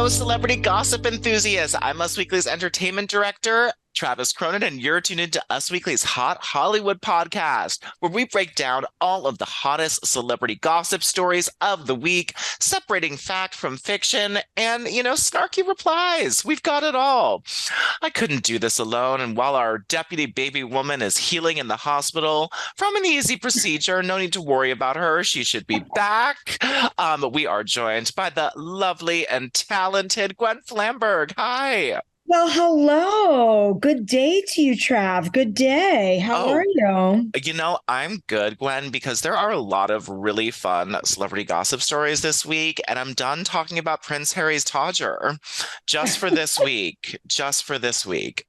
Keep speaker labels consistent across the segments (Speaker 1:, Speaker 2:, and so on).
Speaker 1: celebrity gossip enthusiasts. I'm Us Weekly's entertainment director, Travis Cronin, and you're tuned into Us Weekly's Hot Hollywood podcast, where we break down all of the hottest celebrity gossip stories of the week, separating fact from fiction and, snarky replies. We've got it all. I couldn't do this alone, and while our deputy baby woman is healing in the hospital from an easy procedure, no need to worry about her. She should be back. We are joined by the lovely and talented Gwen Flamberg. Hi.
Speaker 2: Well, hello. Good day to you, Trav. Good day. How are you?
Speaker 1: I'm good, Gwen, because there are a lot of really fun celebrity gossip stories this week, and I'm done talking about Prince Harry's Todger just for this week. Just for this week.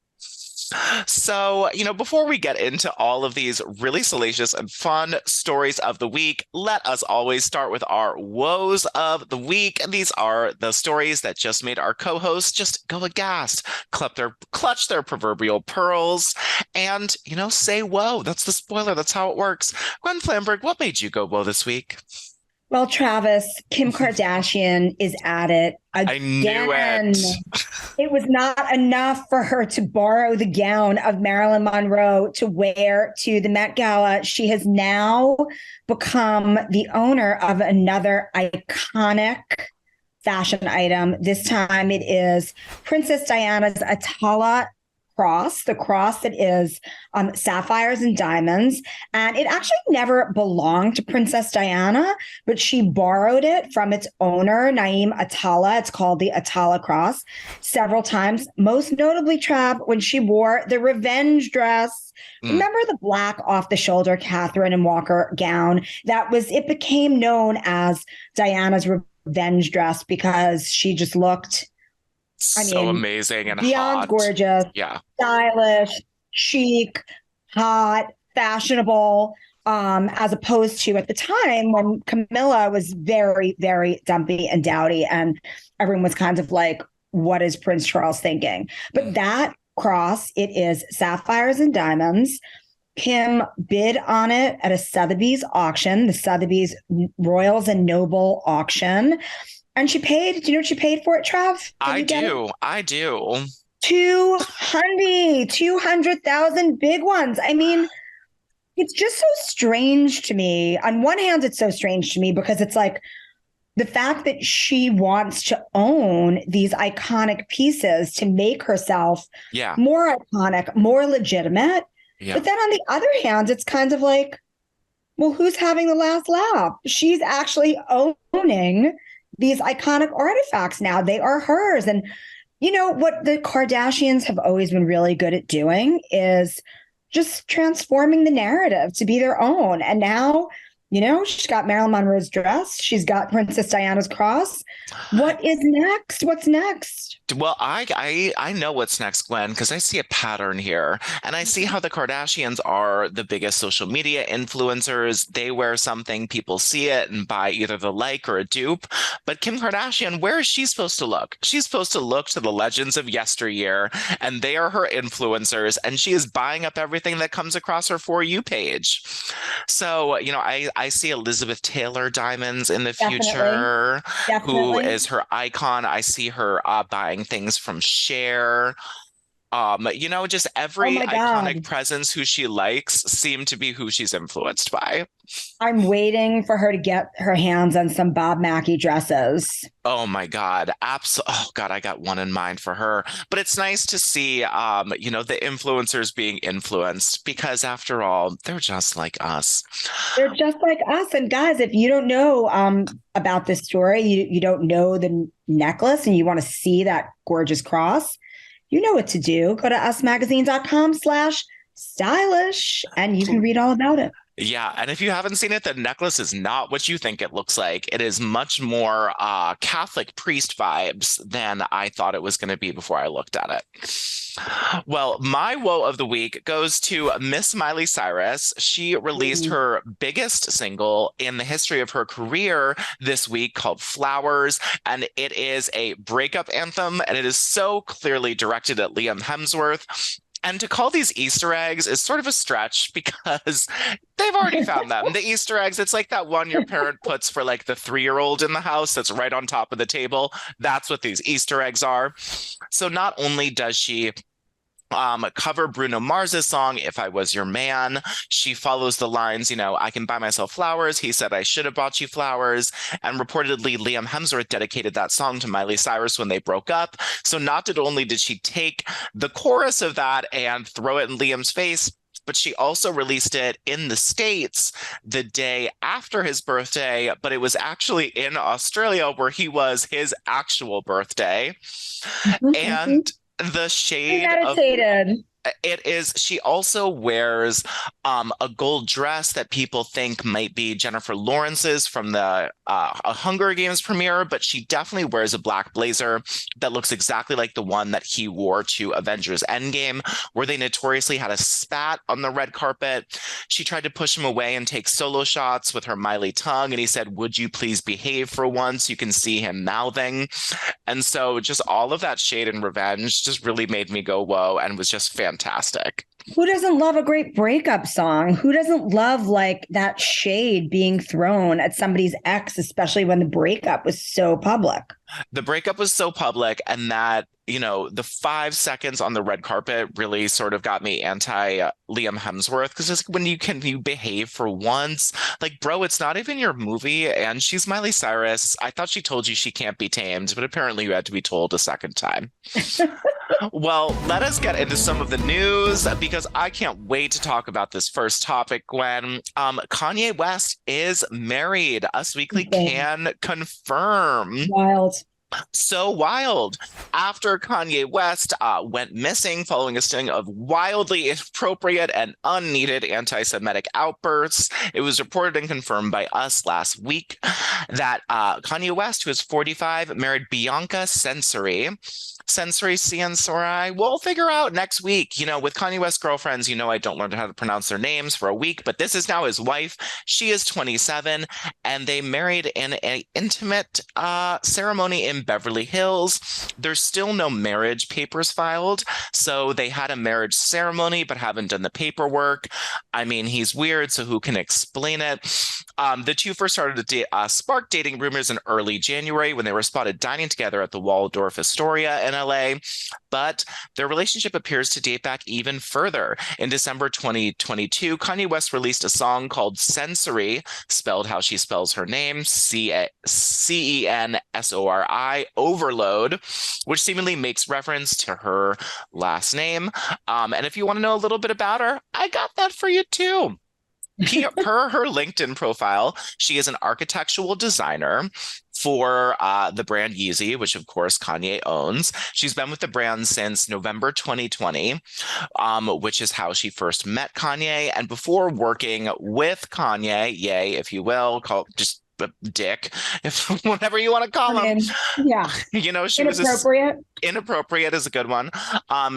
Speaker 1: So, before we get into all of these really salacious and fun stories of the week, let us always start with our woes of the week. And these are the stories that just made our co-hosts just go aghast, clutch their proverbial pearls, and, say whoa. That's the spoiler. That's how it works. Gwen Flamberg, what made you go whoa this week?
Speaker 2: Well, Travis, Kim Kardashian is at it again.
Speaker 1: I knew it.
Speaker 2: It was not enough for her to borrow the gown of Marilyn Monroe to wear to the Met Gala. She has now become the owner of another iconic fashion item. This time it is Princess Diana's Atala cross, the cross that is sapphires and diamonds. And it actually never belonged to Princess Diana, but she borrowed it from its owner, Naeem Atala. It's called the Atala cross several times, most notably, Trav, when she wore the revenge dress. Remember the black off-the-shoulder Catherine and Walker gown? It became known as Diana's revenge dress because she just looked
Speaker 1: amazing and
Speaker 2: beyond
Speaker 1: hot.
Speaker 2: Gorgeous, stylish, chic, hot, fashionable, as opposed to at the time when Camilla was very, very dumpy and dowdy, and everyone was kind of like, what is Prince Charles thinking? But that cross, it is sapphires and diamonds. Kim bid on it at a Sotheby's auction, the Sotheby's Royals and Noble auction. And she paid, do you know what she paid for it, Trav?
Speaker 1: I do.
Speaker 2: 200,000 big ones. I mean, it's just so strange to me. On one hand, it's so strange to me because it's like the fact that she wants to own these iconic pieces to make herself more iconic, more legitimate. Yeah. But then on the other hand, it's kind of like, well, who's having the last laugh? She's actually owning these iconic artifacts now. They are hers. And what the Kardashians have always been really good at doing is just transforming the narrative to be their own. And now, she's got Marilyn Monroe's dress. She's got Princess Diana's cross. What is next? What's next?
Speaker 1: Well, I know what's next, Gwen, because I see a pattern here. And I see how the Kardashians are the biggest social media influencers. They wear something, people see it and buy either the like or a dupe. But Kim Kardashian, where is she supposed to look? She's supposed to look to the legends of yesteryear, and they are her influencers. And she is buying up everything that comes across her For You page. So, I see Elizabeth Taylor diamonds in the future, who is her icon. I see her buying things from Cher. Just every iconic presence who she likes seem to be who she's influenced by.
Speaker 2: I'm waiting for her to get her hands on some Bob Mackie dresses.
Speaker 1: Oh my God. Oh God, I got one in mind for her. But it's nice to see, the influencers being influenced because after all, they're just like us.
Speaker 2: They're just like us. And guys, if you don't know about this story, you don't know the necklace and you want to see that gorgeous cross, you know what to do. Go to usmagazine.com/stylish and you can read all about it.
Speaker 1: Yeah, and if you haven't seen it, the necklace is not what you think it looks like. It is much more Catholic priest vibes than I thought it was going to be before I looked at it. Well, my woe of the week goes to Miss Miley Cyrus. She released her biggest single in the history of her career this week called Flowers, and it is a breakup anthem, and it is so clearly directed at Liam Hemsworth. And to call these Easter eggs is sort of a stretch because they've already found them. The Easter eggs, it's like that one your parent puts for like the 3-year-old in the house that's right on top of the table. That's what these Easter eggs are. So not only does she cover Bruno Mars's song "If I Was Your Man," she follows the lines, I can buy myself flowers, he said I should have bought you flowers, and reportedly Liam Hemsworth dedicated that song to Miley Cyrus when they broke up. So not only did she take the chorus of that and throw it in Liam's face, but she also released it in the States the day after his birthday, but it was actually in Australia where he was his actual birthday. And the shade of it is, she also wears a gold dress that people think might be Jennifer Lawrence's from the a Hunger Games premiere, but she definitely wears a black blazer that looks exactly like the one that he wore to Avengers Endgame, where they notoriously had a spat on the red carpet. She tried to push him away and take solo shots with her Miley tongue, and he said, "Would you please behave for once?" You can see him mouthing. And so just all of that shade and revenge just really made me go, whoa, and was just fantastic.
Speaker 2: Who doesn't love a great breakup song? Who doesn't love like that shade being thrown at somebody's ex, especially when the breakup was so public?
Speaker 1: The breakup was so public, and that, the 5 seconds on the red carpet really sort of got me anti Liam Hemsworth, because it's when you behave for once, like, bro, it's not even your movie, and she's Miley Cyrus. I thought she told you she can't be tamed, but apparently you had to be told a second time. Well, let us get into some of the news because I can't wait to talk about this first topic, Gwen. Kanye West is married. Us Weekly can confirm.
Speaker 2: Wild.
Speaker 1: So wild. After Kanye West went missing following a string of wildly inappropriate and unneeded anti-Semitic outbursts, it was reported and confirmed by us last week that Kanye West, who is 45, married Bianca Censori. We'll figure out next week. With Kanye West girlfriends, I don't learn how to pronounce their names for a week, but this is now his wife. She is 27, and they married in an intimate ceremony in Beverly Hills. There's still no marriage papers filed, so they had a marriage ceremony but haven't done the paperwork. I mean, he's weird, so who can explain it? The two first started to spark dating rumors in early January when they were spotted dining together at the Waldorf Astoria in LA, but their relationship appears to date back even further. In December 2022, Kanye West released a song called Censori, spelled how she spells her name, Censori, Overload, which seemingly makes reference to her last name. And if you want to know a little bit about her, I got that for you too. Per her LinkedIn profile, she is an architectural designer for the brand Yeezy, which of course Kanye owns. She's been with the brand since November 2020, which is how she first met Kanye. And before working with Kanye, yay, if you will, just Dick, if whatever you want to call him.
Speaker 2: Yeah.
Speaker 1: She inappropriate is a good one.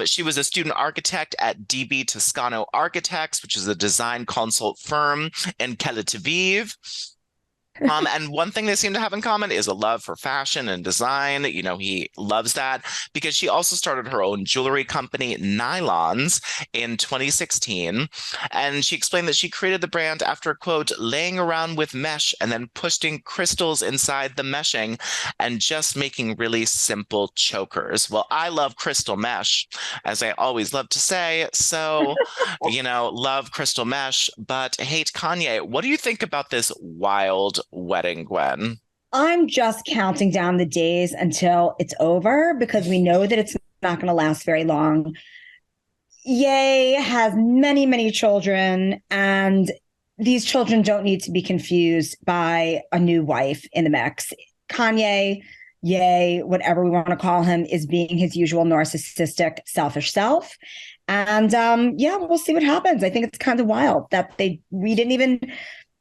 Speaker 1: She was a student architect at DB Toscano Architects, which is a design consult firm in Tel Aviv. And one thing they seem to have in common is a love for fashion and design. He loves that because she also started her own jewelry company, Nylons, in 2016. And she explained that she created the brand after, quote, laying around with mesh and then pushing crystals inside the meshing and just making really simple chokers. Well, I love crystal mesh, as I always love to say. So, love crystal mesh, but hate Kanye. What do you think about this wild wedding, Gwen?
Speaker 2: I'm just counting down the days until it's over because we know that it's not going to last very long. Ye has many, many children, and these children don't need to be confused by a new wife in the mix. Kanye, Ye, whatever we want to call him, is being his usual narcissistic, selfish self. And we'll see what happens. I think it's kind of wild that we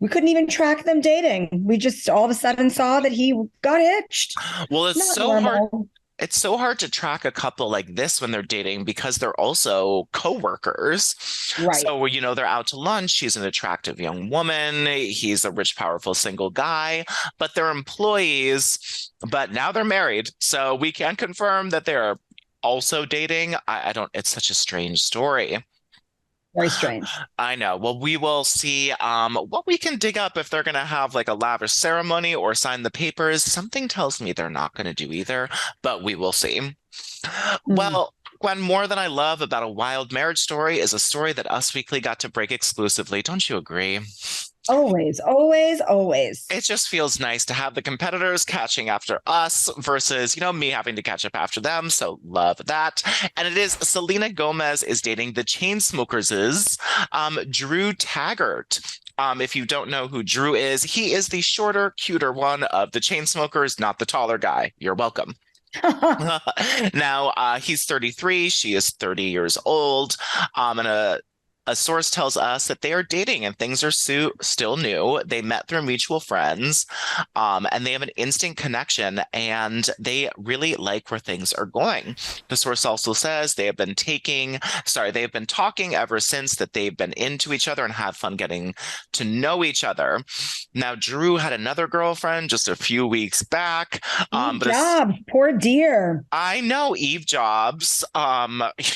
Speaker 2: couldn't even track them dating. We just all of a sudden saw that he got hitched.
Speaker 1: Well, it's so hard. It's so hard to track a couple like this when they're dating because they're also co-workers.
Speaker 2: Right.
Speaker 1: So, they're out to lunch. She's an attractive young woman. He's a rich, powerful, single guy, but they're employees. But now they're married. So we can confirm that they're also dating. I don't, it's such a strange story.
Speaker 2: Very strange.
Speaker 1: I know. Well, we will see what we can dig up if they're going to have like a lavish ceremony or sign the papers. Something tells me they're not going to do either, but we will see.
Speaker 2: Mm.
Speaker 1: Well, Gwen, more than I love about a wild marriage story is a story that Us Weekly got to break exclusively. Don't you agree?
Speaker 2: Always, always, always.
Speaker 1: It just feels nice to have the competitors catching after us versus, me having to catch up after them. So love that. And it is Selena Gomez is dating the Chainsmokers' Drew Taggart. If you don't know who Drew is, he is the shorter, cuter one of the Chainsmokers, not the taller guy. You're welcome. Now, he's 33, she is 30 years old. And a source tells us that they are dating and things are still new. They met through mutual friends, and they have an instant connection and they really like where things are going. The source also says they have been talking ever since, that they've been into each other and have fun getting to know each other. Now, Drew had another girlfriend just a few weeks back.
Speaker 2: Jobs, poor dear.
Speaker 1: I know Eve Jobs.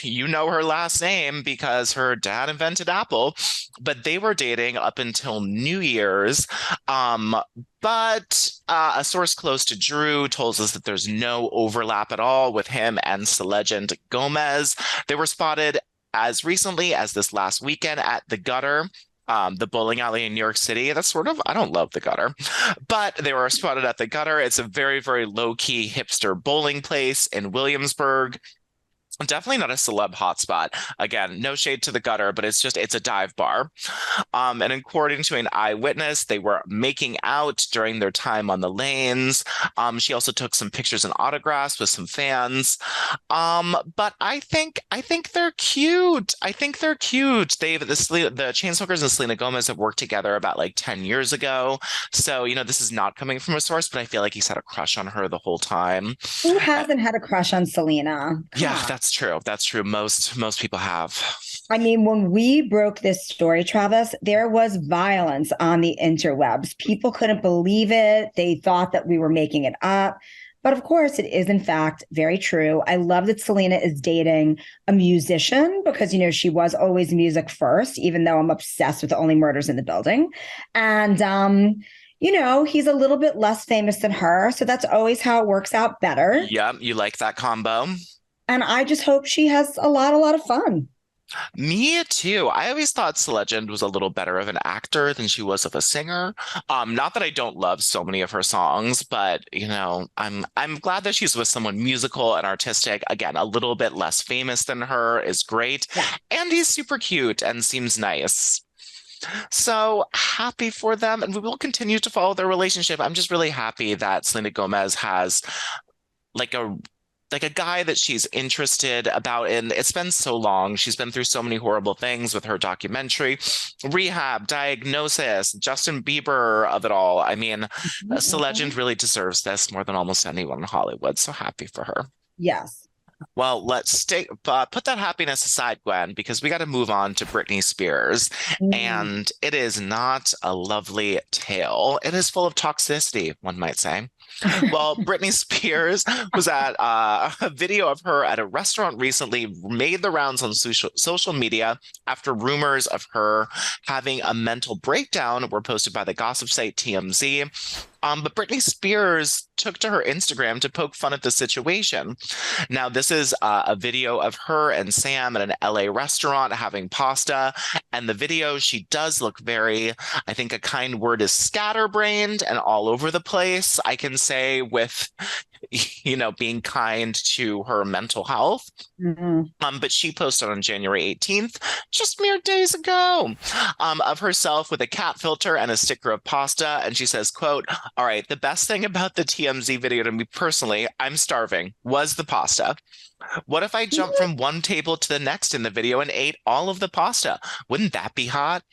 Speaker 1: You know her last name because her dad invented Apple, but they were dating up until New Year's. But a source close to Drew tells us that there's no overlap at all with him and Selena Gomez. They were spotted as recently as this last weekend at the Gutter, the bowling alley in New York City. I don't love the Gutter, but they were spotted at the Gutter. It's a very, very low-key hipster bowling place in Williamsburg. Definitely not a celeb hotspot. Again, no shade to the Gutter, but it's a dive bar. And according to an eyewitness, they were making out during their time on the lanes. She also took some pictures and autographs with some fans. But I think they're cute. I think they're cute. The Chainsmokers and Selena Gomez have worked together about like 10 years ago. So, this is not coming from a source, but I feel like he's had a crush on her the whole time.
Speaker 2: Who hasn't had a crush on Selena?
Speaker 1: Yeah, that's true. That's true. Most people have.
Speaker 2: I mean, when we broke this story, Travis, there was violence on the interwebs. People couldn't believe it. They thought that we were making it up. But of course, it is, in fact, very true. I love that Selena is dating a musician because, she was always music first, even though I'm obsessed with Only Murders in the Building. And, he's a little bit less famous than her. So that's always how it works out better.
Speaker 1: Yeah, you like that combo.
Speaker 2: And I just hope she has a lot of fun.
Speaker 1: Me too. I always thought Selena was a little better of an actor than she was of a singer. Not that I don't love so many of her songs, but I'm glad that she's with someone musical and artistic. Again, a little bit less famous than her is great.
Speaker 2: Yeah.
Speaker 1: And he's super cute and seems nice. So happy for them, and we will continue to follow their relationship. I'm just really happy that Selena Gomez has like a guy that she's interested about. And it's been so long. She's been through so many horrible things with her documentary, rehab, diagnosis, Justin Bieber of it all. I mean, Selena really deserves this more than almost anyone in Hollywood. So happy for her.
Speaker 2: Yes.
Speaker 1: Well, let's put that happiness aside, Gwen, because we got to move on to Britney Spears. And it is not a lovely tale. It is full of toxicity, one might say. Well, Britney Spears was at a video of her at a restaurant recently made the rounds on social media after rumors of her having a mental breakdown were posted by the gossip site TMZ. But Britney Spears took to her Instagram to poke fun at the situation. Now, this is a video of her and Sam at an LA restaurant having pasta. And the video, she does look very, I think a kind word is scatterbrained and all over the place, I can say, with being kind to her mental health. But she posted on January 18th, just mere days ago, of herself with a cat filter and a sticker of pasta. And she says, quote, "All right, the best thing about the TMZ video to me personally, I'm starving, was the pasta. What if I jumped from one table to the next in the video and ate all of the pasta? Wouldn't that be hot?"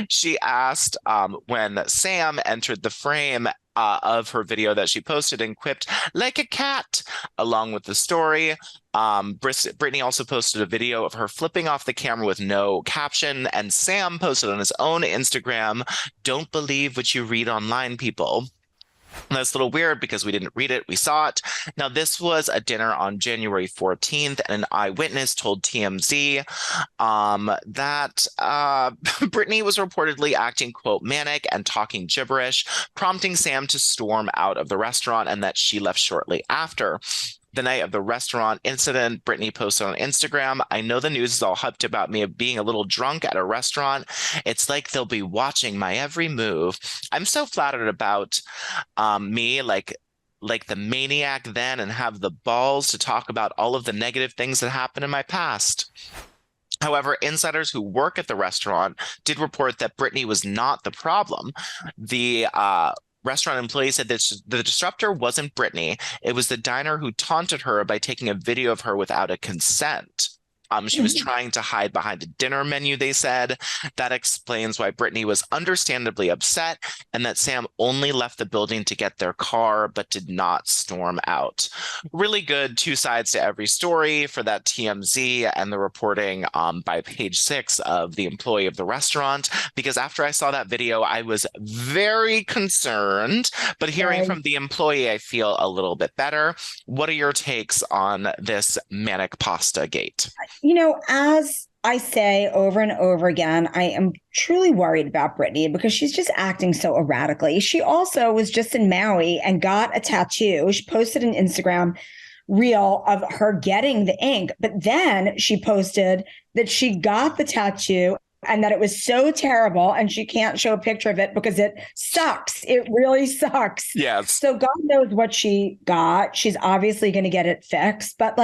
Speaker 1: She asked when Sam entered the frame of her video that she posted and quipped, "like a cat," along with the story. Britney also posted a video of her flipping off the camera with no caption, and Sam posted on his own Instagram, "Don't believe what you read online, people." That's a little weird because we didn't read it, we saw it. Now, this was a dinner on January 14th, and an eyewitness told TMZ that Britney was reportedly acting, quote, manic and talking gibberish, prompting Sam to storm out of the restaurant, and that she left shortly after. The night of the restaurant incident, Britney posted on Instagram, I know the news is all hyped about me being a little drunk at a restaurant. It's like they'll be watching my every move. I'm so flattered about me, like the maniac then, and have the balls to talk about all of the negative things that happened in my past. However, insiders who work at the restaurant did report that Britney was not the problem. The restaurant employee said that the disruptor wasn't Britney. It was the diner who taunted her by taking a video of her without a consent. She was trying to hide behind a dinner menu, they said. That explains why Britney was understandably upset, and that Sam only left the building to get their car, but did not storm out. Really good two sides to every story for that TMZ and the reporting by Page Six of the employee of the restaurant, because after I saw that video, I was very concerned, but hearing from the employee, I feel a little bit better. What are your takes on this manic pasta gate?
Speaker 2: As I say over and over again, I am truly worried about Britney because she's just acting so erratically. She also was just in Maui and got a tattoo. She posted an Instagram reel of her getting the ink, but then she posted that she got the tattoo and that it was so terrible and she can't show a picture of it because it sucks. It really sucks.
Speaker 1: Yes.
Speaker 2: So God knows what she got. She's obviously going to get it fixed, but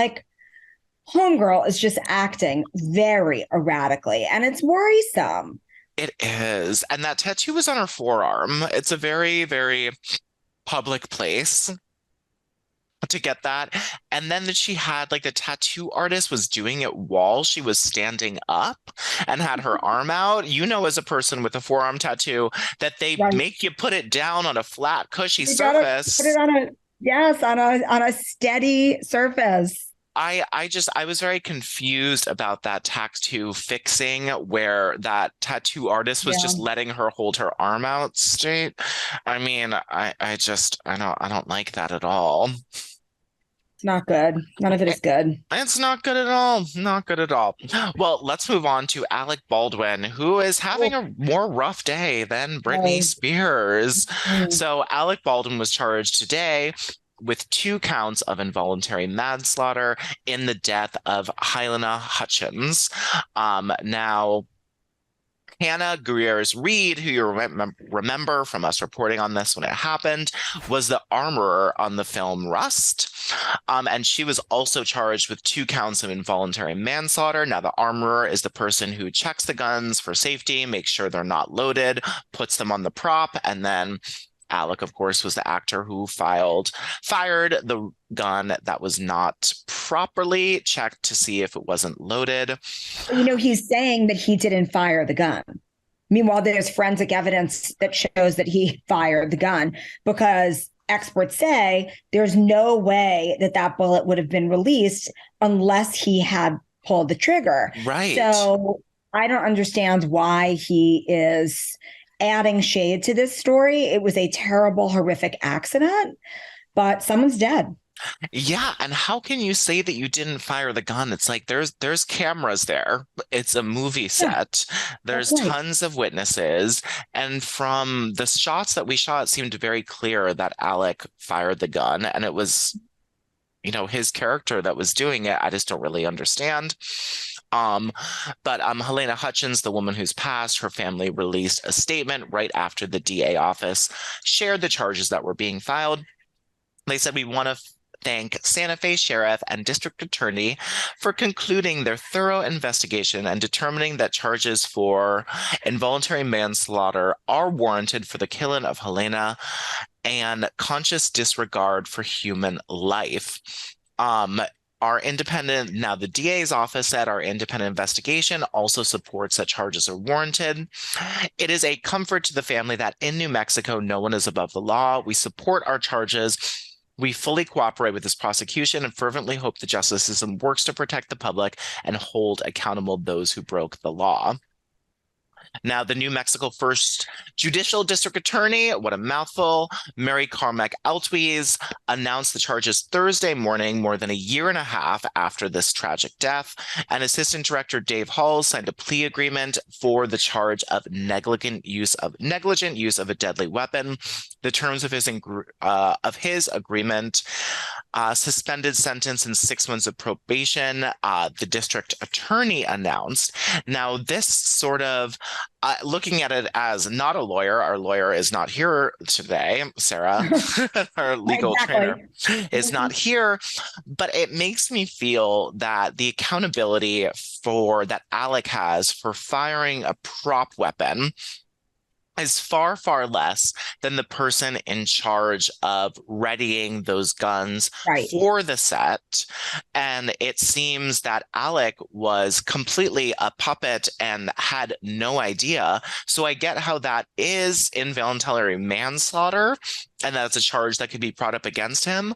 Speaker 2: homegirl is just acting very erratically, and it's worrisome.
Speaker 1: It is. And that tattoo was on her forearm. It's a very, very public place to get that. And then that she had, like, the tattoo artist was doing it while she was standing up and had her arm out. As a person with a forearm tattoo, that they make you put it down on a flat, cushy surface.
Speaker 2: Put it on a steady surface.
Speaker 1: I was very confused about that tattoo fixing where that tattoo artist was just letting her hold her arm out straight. I mean, I don't like that at all.
Speaker 2: It's not good. None of it is good.
Speaker 1: It's not good at all. Not good at all. Well, let's move on to Alec Baldwin, who is having a more rough day than Britney Spears. So Alec Baldwin was charged today with 2 counts of involuntary manslaughter in the death of Chyna Hutchins. Now, Hannah Greers-Reed, who you remember from us reporting on this when it happened, was the armorer on the film Rust. And she was also charged with 2 counts of involuntary manslaughter. Now, the armorer is the person who checks the guns for safety, makes sure they're not loaded, puts them on the prop, and then Alec, of course, was the actor who fired the gun that was not properly checked to see if it wasn't loaded.
Speaker 2: He's saying that he didn't fire the gun. Meanwhile, there's forensic evidence that shows that he fired the gun, because experts say there's no way that bullet would have been released unless he had pulled the trigger.
Speaker 1: Right.
Speaker 2: So I don't understand why he is adding shade to this story. It was a terrible, horrific accident, but someone's dead.
Speaker 1: Yeah, and how can you say that you didn't fire the gun? It's like there's cameras there. It's a movie set. There's tons of witnesses, and from the shots that we shot, it seemed very clear that Alec fired the gun, and it was, his character that was doing it. I just don't really understand. But Helena Hutchins, the woman who's passed, her family released a statement right after the DA office shared the charges that were being filed. They said, we want to thank Santa Fe Sheriff and District Attorney for concluding their thorough investigation and determining that charges for involuntary manslaughter are warranted for the killing of Helena and conscious disregard for human life. The DA's office said our independent investigation also supports that charges are warranted. It is a comfort to the family that in New Mexico, no one is above the law. We support our charges. We fully cooperate with this prosecution and fervently hope the justice system works to protect the public and hold accountable those who broke the law. Now, the New Mexico First Judicial District Attorney, what a mouthful, Mary Carmack Altwies, announced the charges Thursday morning, more than a year and a half after this tragic death. And Assistant Director Dave Hall signed a plea agreement for the charge of negligent use of a deadly weapon. The terms of his agreement: suspended sentence and 6 months of probation, the district attorney announced. Now, this sort of, looking at it as not a lawyer, our lawyer is not here today, Sarah, our legal trainer is not here, but it makes me feel that the accountability that Alec has for firing a prop weapon is far, far less than the person in charge of readying those guns for the set. And it seems that Alec was completely a puppet and had no idea. So I get how that is involuntary manslaughter, and that's a charge that could be brought up against him.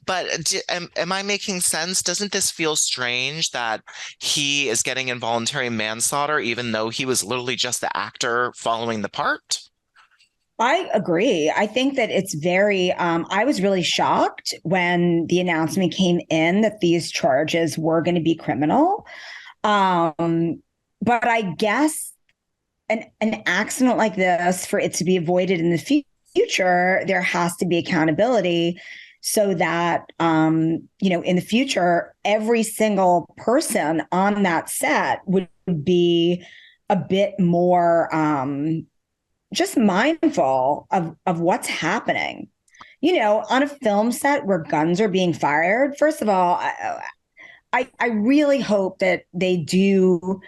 Speaker 1: But am I making sense? Doesn't this feel strange that he is getting involuntary manslaughter, even though he was literally just the actor following the part?
Speaker 2: I agree. I think that it's very, I was really shocked when the announcement came in that these charges were going to be criminal. But I guess an accident like this, for it to be avoided in the future, there has to be accountability so that, in the future, every single person on that set would be a bit more just mindful of what's happening. On a film set where guns are being fired, first of all, I really hope that they do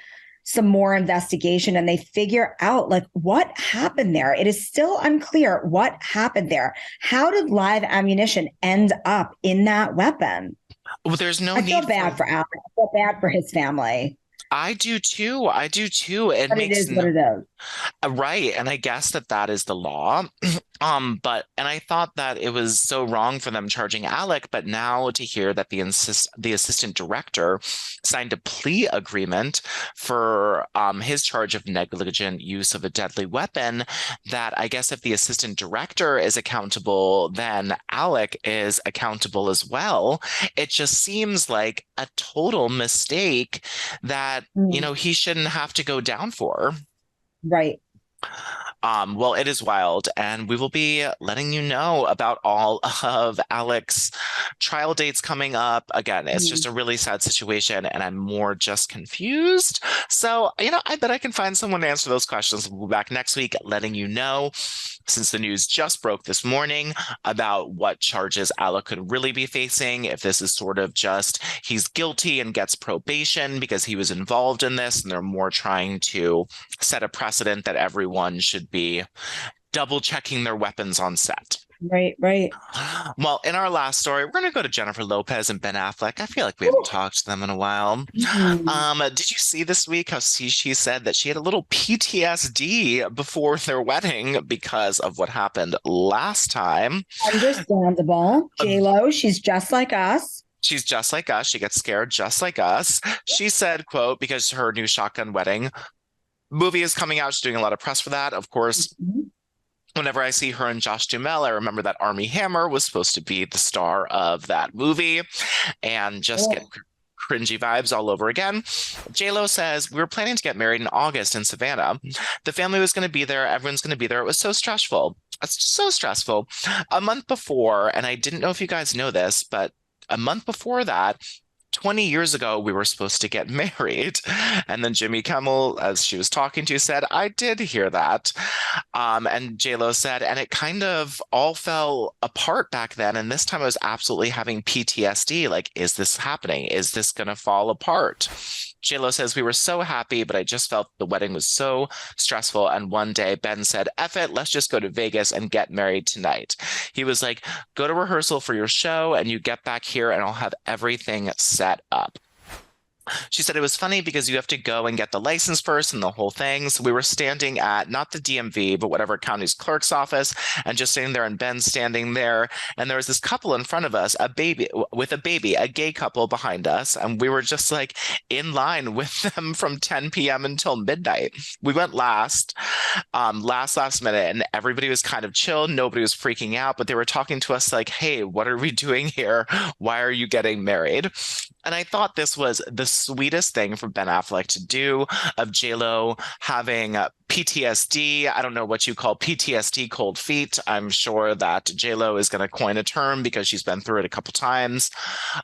Speaker 2: some more investigation and they figure out like what happened there. It is still unclear what happened there. How did live ammunition end up in that weapon?
Speaker 1: Well, there's no
Speaker 2: I
Speaker 1: need
Speaker 2: feel bad for Alec. I feel bad for his family.
Speaker 1: I do too.
Speaker 2: But it is what it is.
Speaker 1: Right. And I guess that is the law. And I thought that it was so wrong for them charging Alec, but now to hear that the assistant director signed a plea agreement for his charge of negligent use of a deadly weapon, that I guess if the assistant director is accountable, then Alec is accountable as well. It just seems like a total mistake that, he shouldn't have to go down for.
Speaker 2: Right.
Speaker 1: Well, it is wild, and we will be letting you know about all of Alec's trial dates coming up. Again, it's just a really sad situation, and I'm more just confused. So, I bet I can find someone to answer those questions. We'll be back next week letting you know, since the news just broke this morning, about what charges Alec could really be facing, if this is sort of just he's guilty and gets probation because he was involved in this, and they're more trying to set a precedent that everyone should be double checking their weapons on set.
Speaker 2: Right.
Speaker 1: Well, in our last story, we're going to go to Jennifer Lopez and Ben Affleck. I feel like we haven't talked to them in a while. Did you see this week how she said that she had a little PTSD before their wedding because of what happened last time?
Speaker 2: Understandable. JLo, she's just like us.
Speaker 1: She's just like us. She gets scared just like us. She said, quote, because her new Shotgun Wedding movie is coming out. She's doing a lot of press for that. Of course, whenever I see her and Josh Duhamel, I remember that Armie Hammer was supposed to be the star of that movie, and just get cringy vibes all over again. JLo says, we were planning to get married in August in Savannah. The family was going to be there. Everyone's going to be there. It was so stressful. It's so stressful. A month before, and I didn't know if you guys know this, but a month before that, 20 years ago, we were supposed to get married. And then Jimmy Kimmel, as she was talking to, said, I did hear that. And JLo said, and it kind of all fell apart back then. And this time I was absolutely having PTSD. Like, is this happening? Is this going to fall apart? JLo says, we were so happy, but I just felt the wedding was so stressful. And one day Ben said, F it, let's just go to Vegas and get married tonight. He was like, go to rehearsal for your show and you get back here and I'll have everything set up. She said it was funny because you have to go and get the license first and the whole thing. So we were standing at not the DMV, but whatever county's clerk's office, and just sitting there, and Ben standing there. And there was this couple in front of us, a baby with a baby, a gay couple behind us. And we were just like in line with them from 10 p.m. until midnight. We went last minute, and everybody was kind of chill. Nobody was freaking out, but they were talking to us like, hey, what are we doing here? Why are you getting married? And I thought this was the sweetest thing for Ben Affleck to do, of JLo having PTSD. I don't know what you call PTSD, cold feet. I'm sure that JLo is going to coin a term because she's been through it a couple times.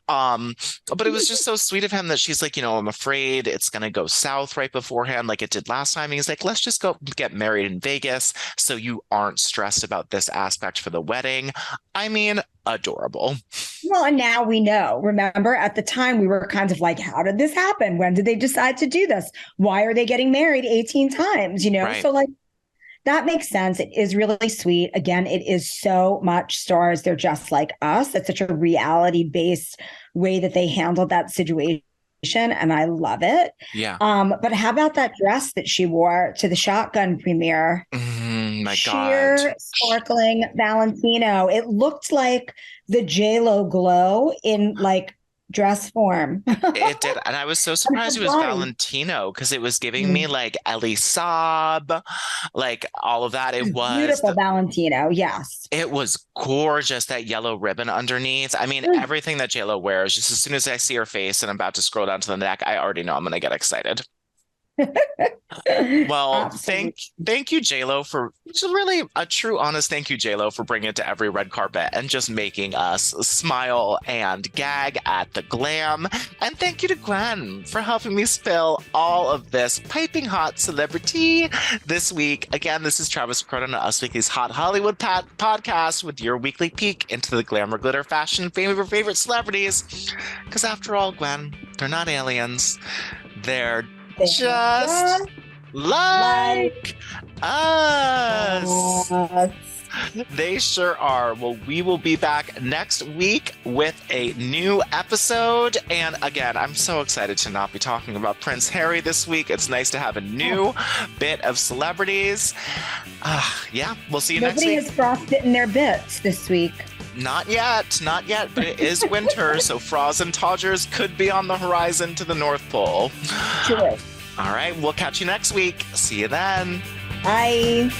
Speaker 1: But it was just so sweet of him that she's like, I'm afraid it's going to go south right beforehand like it did last time. He's like, let's just go get married in Vegas so you aren't stressed about this aspect for the wedding. I mean, adorable.
Speaker 2: Well, and now we know. Remember, at the time, we were kind of like, how did this happen? When did they decide to do this? Why are they getting married 18 times?
Speaker 1: Right.
Speaker 2: So like, that makes sense. It is really sweet. Again, it is so much stars. They're just like us. It's such a reality-based way that they handled that situation. And I love it.
Speaker 1: Yeah.
Speaker 2: But how about that dress that she wore to the Shotgun premiere?
Speaker 1: My
Speaker 2: Sheer
Speaker 1: God.
Speaker 2: sparkling Valentino. It looked like the JLo glow in like dress form.
Speaker 1: It did. And I was so surprised it was Valentino because it was giving me like Ellie Saab, like all of that. It was
Speaker 2: beautiful Valentino. Yes.
Speaker 1: It was gorgeous, that yellow ribbon underneath. I mean, everything that JLo wears, just as soon as I see her face and I'm about to scroll down to the neck, I already know I'm going to get excited. Well, thank you, JLo, for really a true, honest thank you, JLo, for bringing it to every red carpet and just making us smile and gag at the glam. And thank you to Gwen for helping me spill all of this piping hot celebrity this week. Again, this is Travis Crowden on Us Weekly's Hot Hollywood podcast with your weekly peek into the glamour, glitter, fashion, fame of your favorite celebrities. Because after all, Gwen, they're not aliens. They're just like us. They sure are. Well, we will be back next week with a new episode. And again, I'm so excited to not be talking about Prince Harry this week. It's nice to have a new bit of celebrities. Yeah, we'll see you next week.
Speaker 2: Nobody has frostbitten their bits this week.
Speaker 1: Not yet, but it is winter, so frost and todgers could be on the horizon to the North Pole.
Speaker 2: True.
Speaker 1: All right, we'll catch you next week. See you then.
Speaker 2: Bye.